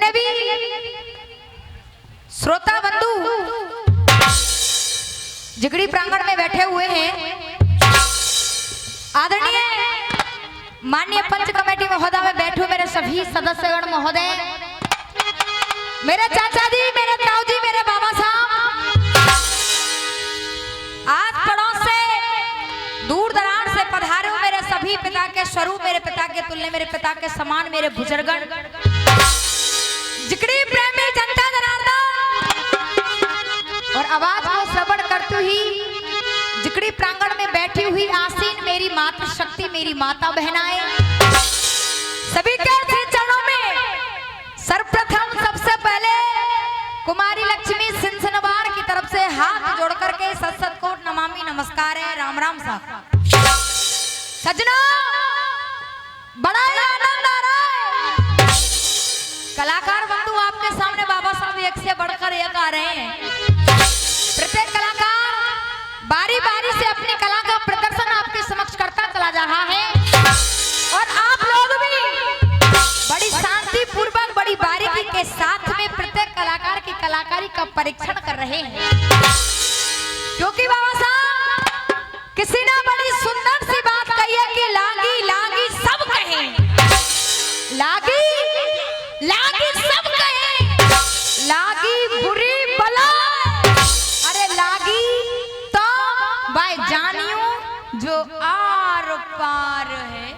जितने भी श्रोता बंधु जिगड़ी प्रांगण में बैठे हुए हैं, आदरणीय माननीय पंच कमेटी महोदय में बैठे मेरे सभी सदस्यगण महोदय, मेरे चाचा जी, मेरे ताऊ जी, मेरे बाबा साहब, आज पड़ोस से दूर दराज से पधारे हो मेरे सभी पिता के स्वरूप, मेरे पिता के तुल्य, मेरे पिता के समान, मेरे बुजुर्गण, जिगड़ी प्रेमी जनता जनार्दन और आवाज को श्रवण करते ही जिगड़ी प्रांगण में बैठी हुई आसीन मेरी मातृ शक्ति, मेरी माता बहनाएं, सभी के चरणों में सर्वप्रथम सबसे पहले कुमारी लक्ष्मी सिंसनवार की तरफ से हाथ जोड़ करके सत कोट नमामि नमस्कार है। राम राम साहब। सजना बड़ा ही आनंद आ रहा है, कलाकार बंधु आपके सामने बाबा साहब एक से बढ़कर एक आ रहे हैं। प्रत्येक कलाकार बारी बारी से अपनी कला का प्रदर्शन आपके समक्ष करता चला जा रहा है और आप लोग भी बड़ी शांति पूर्वक, बड़ी बारीकी के साथ में प्रत्येक कलाकार की कलाकारी का परीक्षण कर रहे हैं, क्योंकि बाबा साहब किसी ने बड़ी सुंदर सी बात कही है कि लागी लागी सब कहें, लागी लागी सब कहें, लागी बुरी बला, अरे लागी तो भाई जानियो जो आर पार है।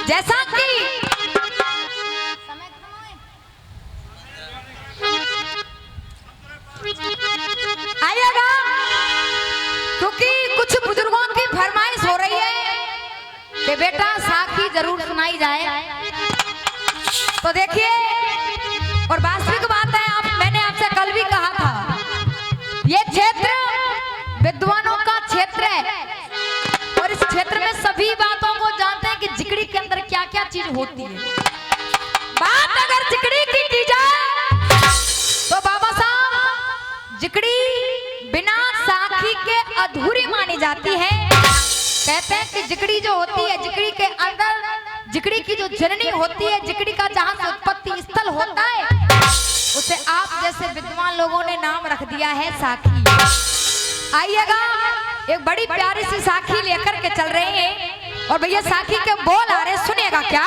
जैसा कि आइएगा, क्योंकि कुछ बुजुर्गों की फरमाइश हो रही है कि बेटा साखी जरूर सुनाई जाए, तो देखिए, और वास्तविक बात है, मैंने आपसे कल भी कहा था, ये क्षेत्र विद्वानों का क्षेत्र है और इस क्षेत्र में सभी बातों को जानते हैं कि जिगड़ी के अंदर क्या क्या चीज होती है। बात अगर जिगड़ी की जाए तो बाबा साहब जिगड़ी बिना साखी के अधूरी मानी जाती है। कहते हैं कि जिगड़ी जो होती है, जिगड़ी के अंदर जिगड़ी की जो जननी होती है, जिगड़ी का जहां से उत्पत्ति स्थल होता है, उसे आप जैसे विद्वान लोगों ने नाम रख दिया है साखी। आइएगा, एक बड़ी प्यारी सी साखी लेकर के चल रहे हैं और भैया साखी के बोल आ रहे, सुनिएगा क्या।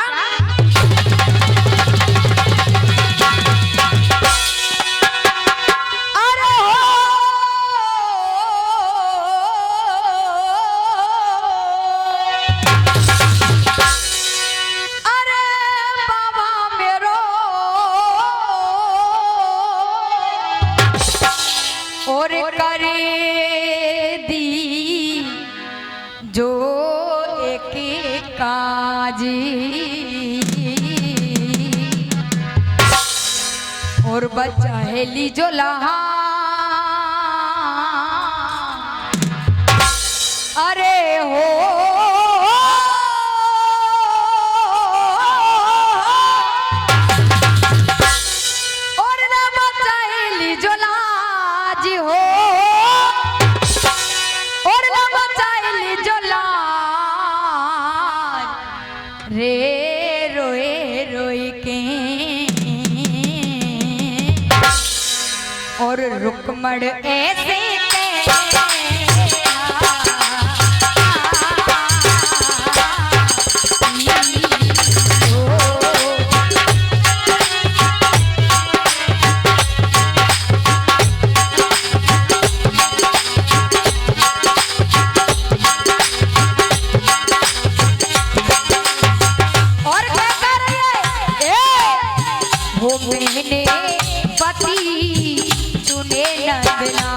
और करे दी जो एक काजी और बचाहेली जो लहा, अरे हो और न बचाहेली जो लाजी हो और न बचाहेली जो लाज रे रोए रोए के और रुकमड़ ऐसे पति चुने नंदना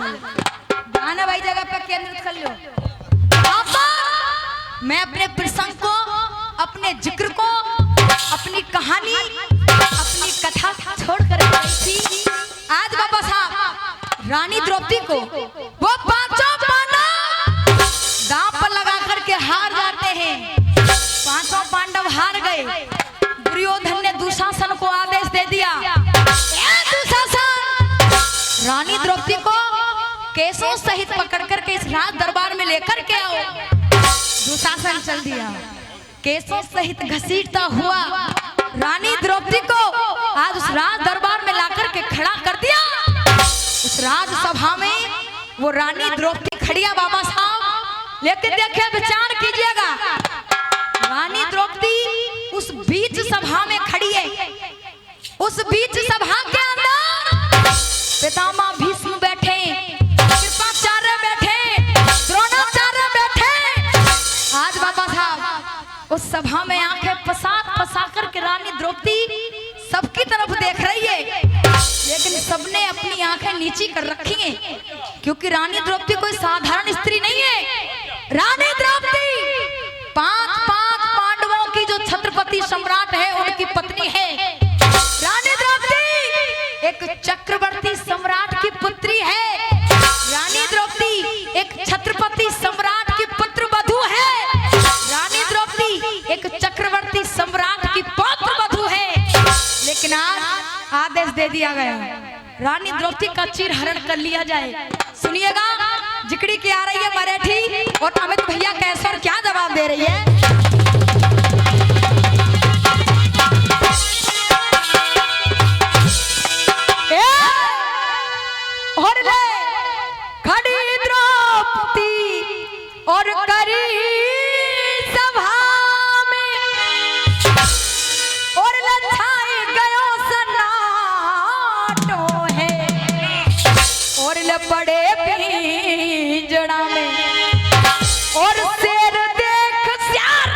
ध्यान है भाई, जगह पे केंद्रित कर लो। पापा मैं अपने प्रसंग को, अपने जिक्र को, अपनी कहानी, अपनी कथा छोड़कर थी। आज बाबा साहब रानी द्रौपदी को वो पांचों पांडव दांव पर लगा करके हार जाते हैं। पांचों पांडव हार गए। दुर्योधन ने दुशासन को आदेश दे दिया, दुशासन रानी द्रौपदी को केसों सहित पकड़ करके इस राज दरबार में लेकर के आओ। दुशासन चल दिया, केसों सहित घसीटता हुआ रानी द्रौपदी को आज उस राज दरबार में लाकर के खड़ा कर दिया। उस राजसभा में वो रानी द्रौपदी खड़ी है बाबा साहब। लेकिन देखिए, विचार कीजिएगा, रानी द्रौपदी उस बीच सभा में खड़ी है। उस बीच सभा के अंदर पितामह भीष्म बैठे, कृपाचार्य बैठे, द्रोणाचार्य बैठे। आज बाबा साहब उस सभा में आंखें पसा करके रानी द्रौपदी सबकी तरफ देख रही है, लेकिन सबने अपनी आंखें नीची कर रखी हैं, क्योंकि रानी द्रौपदी कोई साधारण स्त्री नहीं है। रानी द्रौपदी पांच पांडवों की जो छत्रपति सम्राट है उनकी पत्नी है। रानी द्रौपदी एक चक्रवर्ती सम्राट की पुत्री है। रानी द्रौपदी एक छत्रपति सम्राट की पुत्र वधू है। रानी द्रौपदी एक चक्रवर्ती सम्राट की पौत्र वधू है। लेकिन आज आदेश दे दिया गया, रानी द्रौपदी का चीरहरण कर लिया जाए। सुनिएगा, जिकड़ी की आ रही है मराठी और अमित भैया कैसर क्या जवाब दे रही है। और ले खड़ी द्रौपदी और करी सभा में और लछाई गयो सन्नाटो है और लपड़े पिंजड़ा में और शेर देख श्यार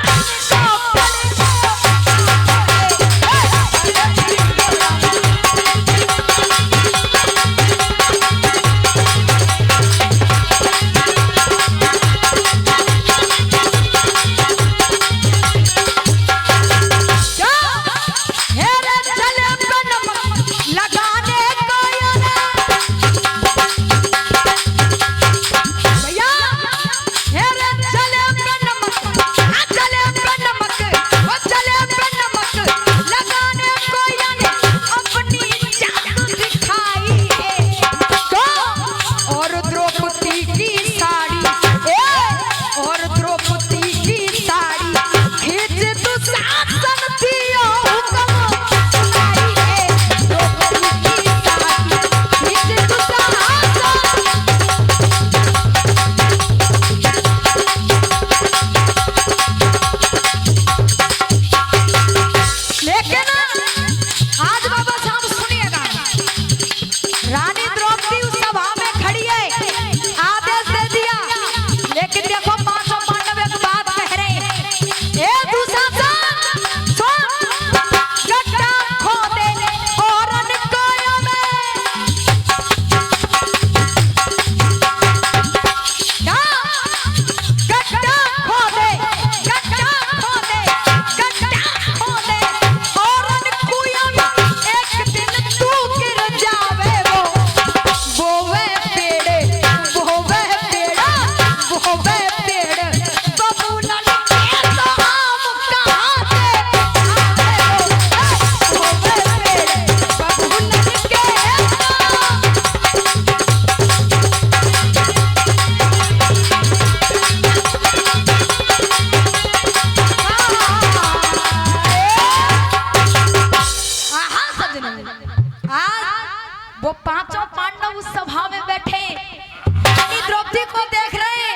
वो पांचों पांडव उस सभा में बैठे रानी द्रौपदी को देख रहे।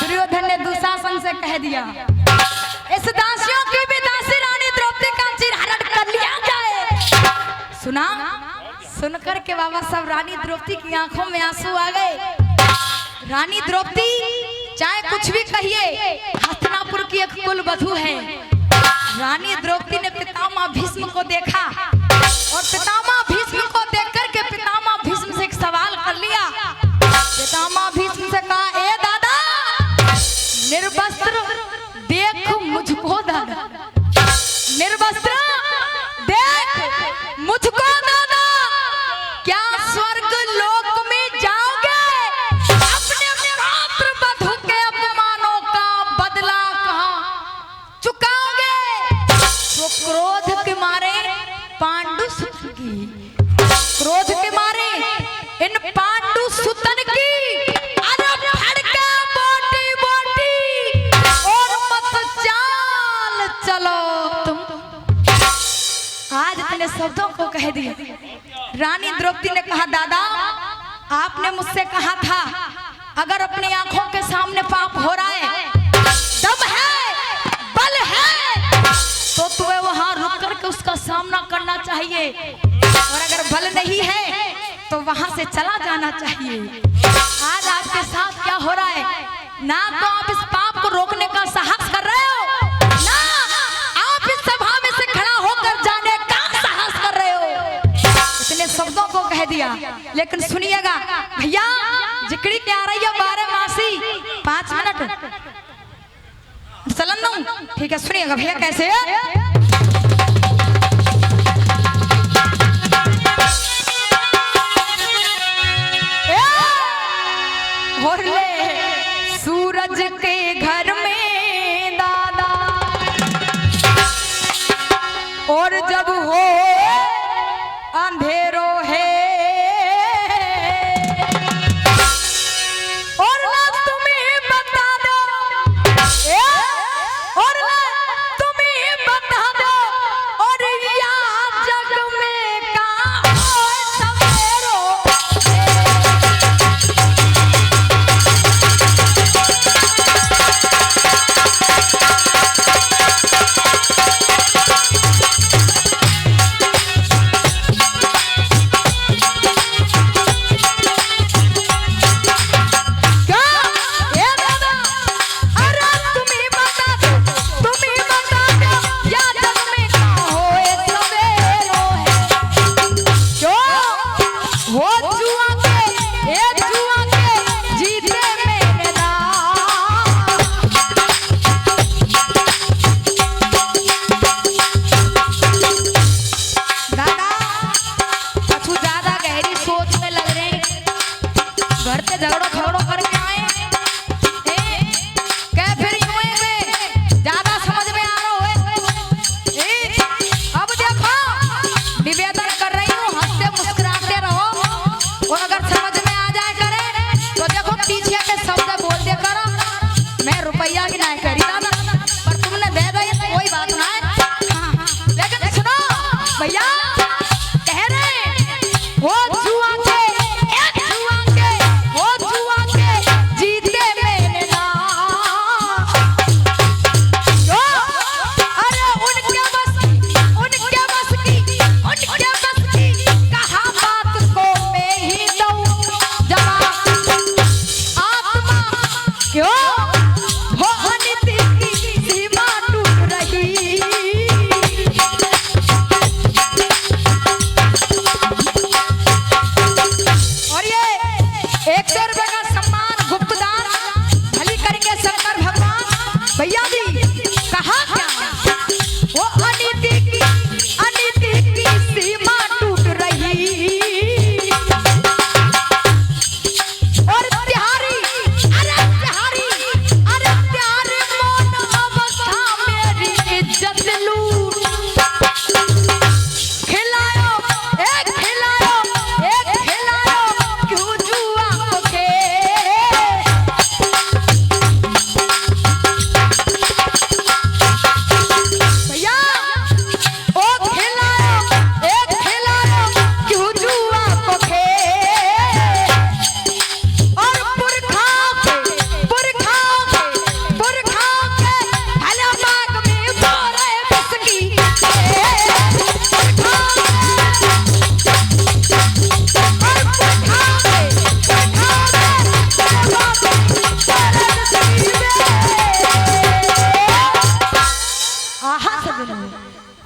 दुर्योधन ने दुशासन से कह दिया, इस दासियों की भी दासी रानी द्रौपदी का चीरहरण कर लिया जाए। सुना, सुनकर के बाबा साहब रानी द्रौपदी की आंखों में आंसू आ गए। रानी द्रौपदी चाहे कुछ भी कहिए, हस्तिनापुर की एक कुल वधू है। रानी द्रौपदी ने पितामह भीष्म को देखा और पितामह भीष्म को देख करके पितामह भीष्म से एक सवाल कर लिया, पितामह भीष्म से कहा, ए दादा निर्वस्त्र देख मुझको दादा, निर्वस्त्र देख मुझको दादा, क्या स्वर्ग लोक में जाओगे? अपने मातृ बधू के अपमानों का बदला कहाँ चुकाओगे? वो क्रोध के मारे पांडु सुत की, क्रोध के मारे इन पांडु सुतन की अरे फड़के बोटी बोटी और मत चाल चलो तुम। आज इतने शब्दों को कह दिया। रानी द्रौपदी ने कहा, दादा आपने मुझसे कहा था अगर अपनी आंखों के सामने पाप हो रहा है, दम है, बल है, तो तुम्हें वहां रुक करके उसका सामना करना चाहिए, और अगर बल नहीं है तो वहां से चला जाना चाहिए। आज आपके साथ क्या हो रहा है? ना तो आप इस पाप को रोकने का साहस कर रहे हो, ना आप इस सभा में से खड़ा होकर जाने का साहस कर रहे हो। इतने शब्दों को कह दिया। लेकिन सुनिएगा भैया, जिकड़ी क्या आ रही है 12 मासी 5 मिनट चलन दूं, ठीक है? सुनिएगा भैया कैसे और ले सूरज के घर में दादा, और जब हो अंधेरो है, और ना तुम्हें बता दो, और ना तुम्हें बता दो, और या जग में कहाँ हो सवेरो।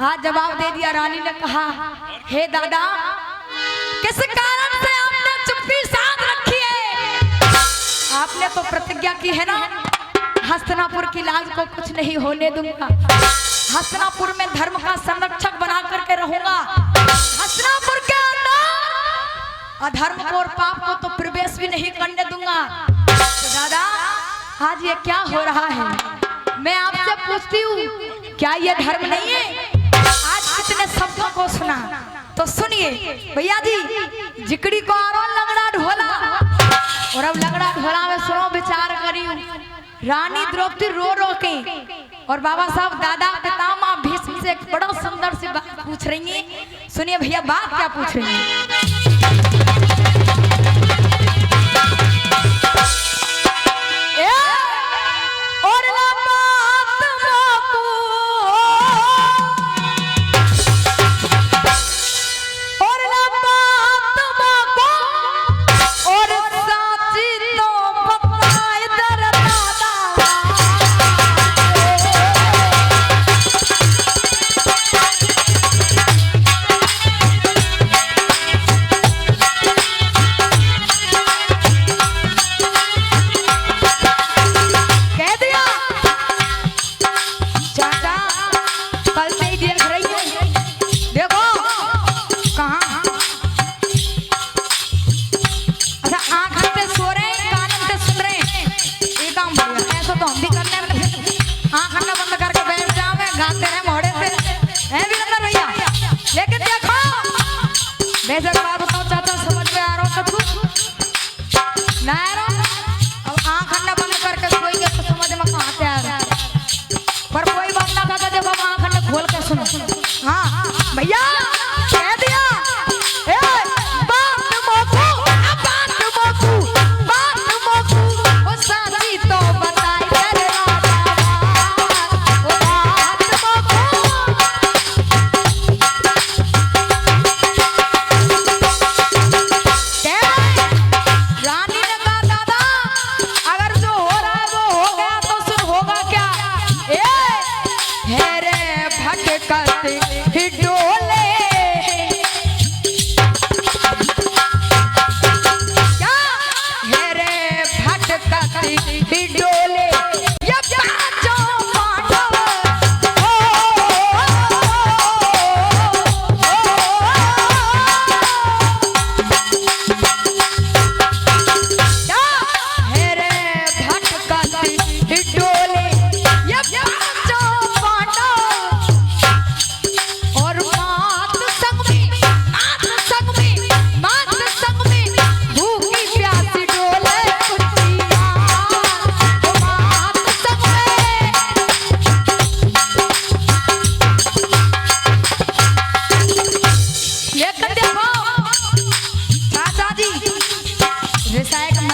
आज जवाब दे दिया। रानी ने कहा, हे दादा, किस कारण से आपने चुप्पी साध रखी है? की है ना, हस्तिनापुर की लाज को कुछ नहीं होने दूंगा। हस्तिनापुर में धर्म का संरक्षक बना करके रहूंगा। हस्तिनापुर के अंदर अधर्म को और पाप को तो प्रवेश भी नहीं करने दूंगा। तो दादा आज ये क्या हो रहा है, मैं आपसे पूछती हूँ, क्या ये धर्म नहीं है? आज कितने शब्दों को सुना, तो सुनिए भैया जी। जिकड़ी को आरो लगड़ा ढोला, और अब लगड़ा ढोला में सुनो विचार करी। रानी द्रौपदी रो रो के और बाबा साहब दादा पितामह भीष्म से एक बड़ा सुंदर सी बात पूछ रही हैं। सुनिए भैया बात क्या पूछ रही हैं।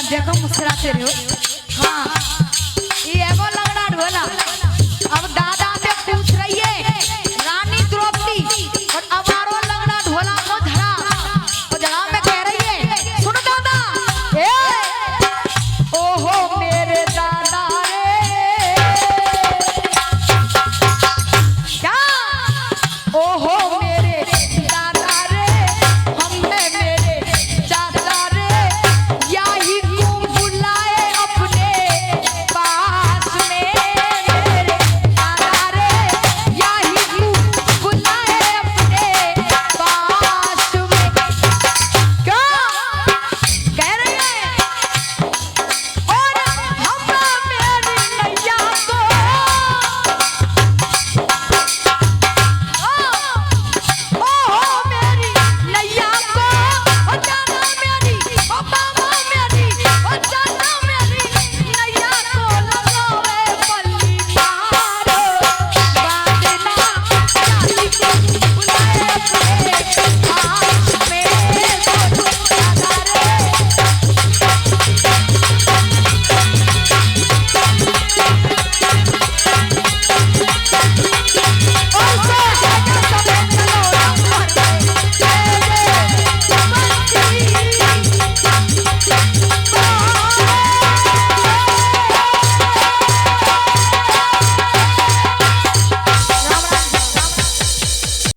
देखो मुस्कुराते रहो। हाँ